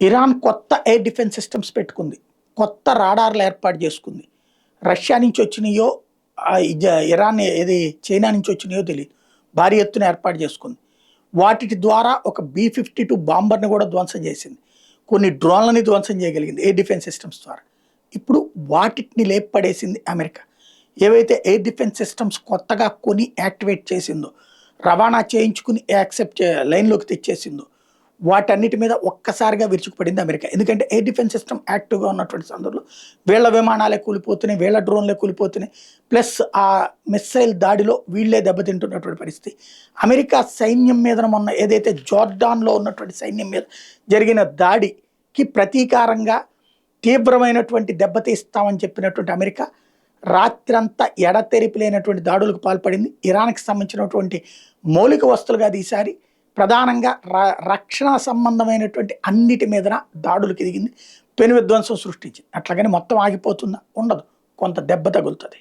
Iran కొత్త air defence systems పెట్టుకుంది. కొత్త రాడార్లు ఏర్పాటు చేసుకుంది. రష్యా నుంచి వచ్చినాయో ఇరాన్ ఏది చైనా నుంచి వచ్చినాయో తెలియదు. భారీ ఎత్తున ఏర్పాటు చేసుకుంది. వాటి ద్వారా ఒక B-52 బాంబర్ని కూడా ధ్వంసం చేసింది. కొన్ని డ్రోన్లని ధ్వంసం చేయగలిగింది ఎయిర్ డిఫెన్స్ సిస్టమ్స్ ద్వారా. ఇప్పుడు వాటిని లేపడేసింది అమెరికా. ఏవైతే ఎయిర్ డిఫెన్స్ సిస్టమ్స్ కొత్తగా కొని యాక్టివేట్ చేసిందో, రవాణా చేయించుకుని లైన్లోకి తెచ్చేసిందో, వాటన్నిటి మీద ఒక్కసారిగా విరుచుకుపడింది అమెరికా. ఎందుకంటే ఎయిర్ డిఫెన్స్ సిస్టమ్ యాక్టివ్గా ఉన్నటువంటి సందర్భంలో వీళ్ళ విమానాలే కూలిపోతున్నాయి, వీళ్ళ డ్రోన్లే కూలిపోతున్నాయి. ప్లస్ ఆ మిస్సైల్ దాడిలో వీళ్ళే దెబ్బతింటున్నటువంటి పరిస్థితి. అమెరికా సైన్యం మీద మొన్న ఏదైతే జోర్డాన్లో ఉన్నటువంటి సైన్యం మీద జరిగిన దాడికి ప్రతీకారంగా తీవ్రమైనటువంటి దెబ్బతీస్తామని చెప్పినటువంటి అమెరికా రాత్రంతా ఎడతెరిపి లేనటువంటి దాడులకు పాల్పడింది. ఇరాన్కి సంబంధించినటువంటి మౌలిక వస్తువులుగా అది ఈసారి ప్రధానంగా రక్షణ సంబంధమైనటువంటి అన్నిటి మీదన దాడులకు దిగింది. పెను విధ్వంసం సృష్టించింది. అట్లాగని మొత్తం ఆగిపోతుందా? ఉండదు. కొంత దెబ్బ తగులుతుంది.